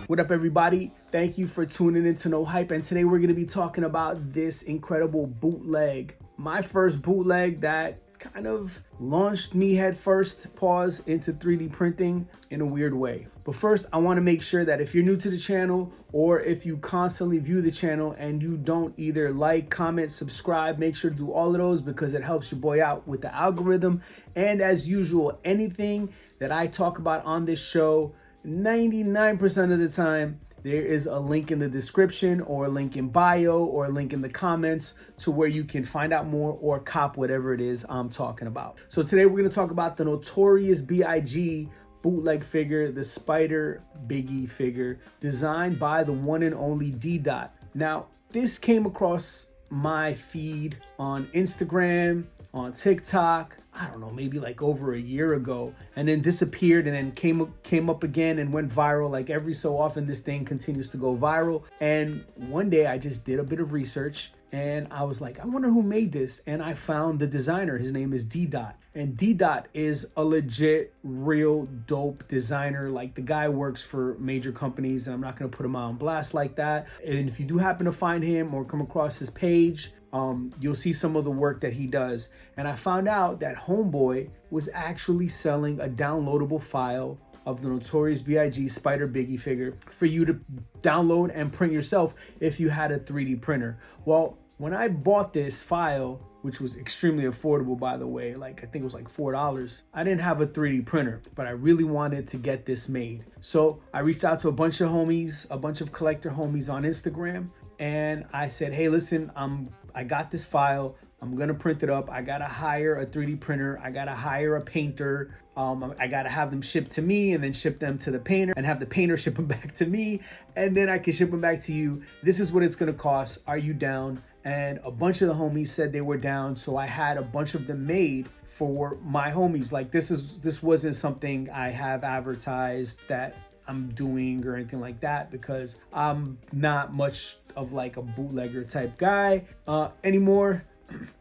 What up, everybody? Thank you for tuning in to No Hype, and today we're going to be talking about this incredible bootleg. My first bootleg that kind of launched me head first, into 3D printing in a weird way. But first, I want to make sure that if you're new to the channel or if you constantly view the channel and you don't either like, comment, subscribe, make sure to do all of those because it helps your boy out with the algorithm. And as usual, anything that I talk about on this show, 99% of the time, there is a link in the description or a link in bio or a link in the comments to where you can find out more or cop whatever it is I'm talking about. So today we're going to talk about the notorious b.i.g. bootleg figure, the Spider-Biggie figure, designed by the one and only Deedot. Now, this came across my feed on Instagram, on TikTok, I don't know, maybe like over a year ago, and then disappeared and then came up again and went viral. Like every so often, this thing continues to go viral. And one day I just did a bit of research and I was like, I wonder who made this. And I found the designer. His name is Deedot. And Deedot is a legit, real dope designer. Like the guy works for major companies, and I'm not gonna put him on blast like that. And if you do happen to find him or come across his page, you'll see some of the work that he does. And I found out that homeboy was actually selling a downloadable file of the notorious b.i.g. Spider-Biggie figure for you to download and print yourself if you had a 3D printer. Well, when I bought this file, which was extremely affordable, by the way, like I think it was like $4, I didn't have a 3D printer, but I really wanted to get this made. So I reached out to a bunch of homies, a bunch of collector homies on Instagram, and I said, hey, listen, I got this file. I'm gonna print it up. I gotta hire a 3D printer. I gotta hire a painter. I gotta have them shipped to me and then ship them to the painter and have the painter ship them back to me. And then I can ship them back to you. This is what it's gonna cost. Are you down? And a bunch of the homies said they were down. So I had a bunch of them made for my homies. Like this wasn't something I have advertised that I'm doing or anything like that because I'm not much of like a bootlegger type guy anymore.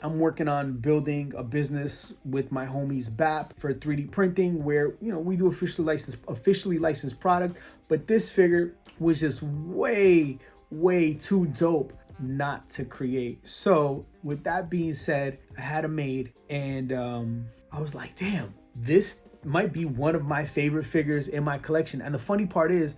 I'm working on building a business with my homies BAP for 3D printing where, you know, we do officially licensed product, but this figure was just way too dope not to create. So with that being said, I had it made and I was like, damn, this might be one of my favorite figures in my collection. And the funny part is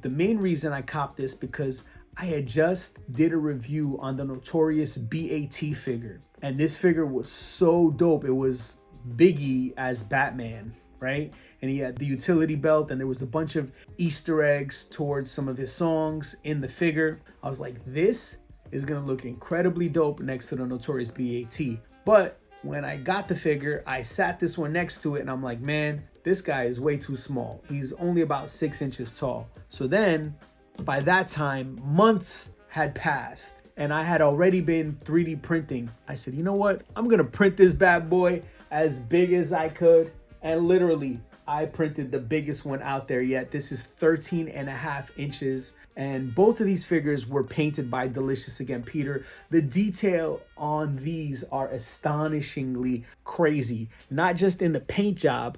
the main reason I copped this because I had just did a review on the notorious BAT figure. And this figure was so dope. It was Biggie as Batman, right? And he had the utility belt and there was a bunch of Easter eggs towards some of his songs in the figure. I was like, this is gonna look incredibly dope next to the notorious BAT. But when I got the figure, I sat this one next to it and I'm like, man, this guy is way too small. He's only about 6 inches tall. So then by that time, months had passed and I had already been 3D printing. I said, you know what? I'm gonna print this bad boy as big as I could. And literally, I printed the biggest one out there yet. This is 13.5 inches. And both of these figures were painted by Delicious Again Peter. The detail on these are astonishingly crazy. Not just in the paint job,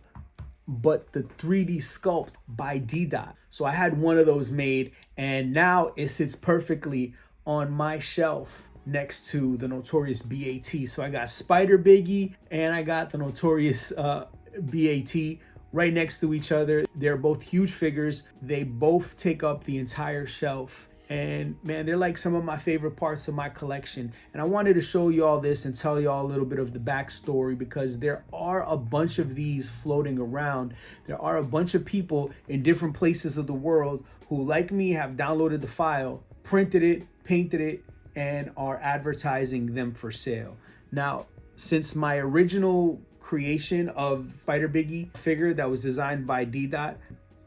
but the 3D sculpt by Deedot. So I had one of those made and now it sits perfectly on my shelf next to the notorious BAT. So I got Spider-Biggie and I got the notorious BAT right next to each other. They're both huge figures. They both take up the entire shelf. And man, they're like some of my favorite parts of my collection. And I wanted to show you all this and tell you all a little bit of the backstory because there are a bunch of these floating around. There are a bunch of people in different places of the world who, like me, have downloaded the file, printed it, painted it, and are advertising them for sale. Now, since my original creation of Spider-Biggie figure that was designed by Deedot,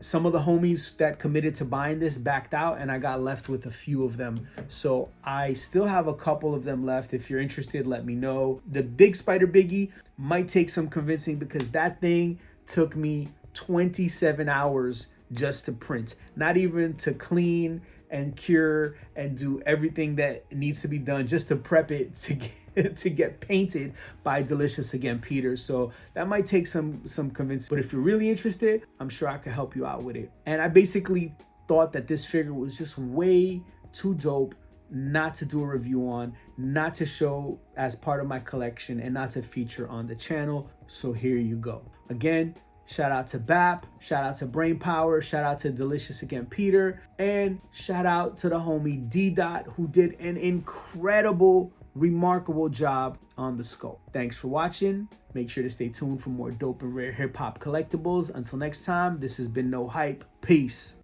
some of the homies that committed to buying this backed out and I got left with a few of them. So I still have a couple of them left. If you're interested, let me know. The big Spider-Biggie might take some convincing because that thing took me 27 hours just to print. Not even to clean and cure and do everything that needs to be done just to prep it to get painted by Delicious Again Peter. So that might take some convincing, but if you're really interested, I'm sure I can help you out with it. And I basically thought that this figure was just way too dope not to do a review on, not to show as part of my collection, and not to feature on the channel. So here you go. Again, shout out to BAP, shout out to Brain Power, shout out to Delicious Again Peter, and shout out to the homie Deedot, who did an incredible, remarkable job on the sculpt. Thanks for watching. Make sure to stay tuned for more dope and rare hip hop collectibles. Until next time, this has been No Hype. Peace.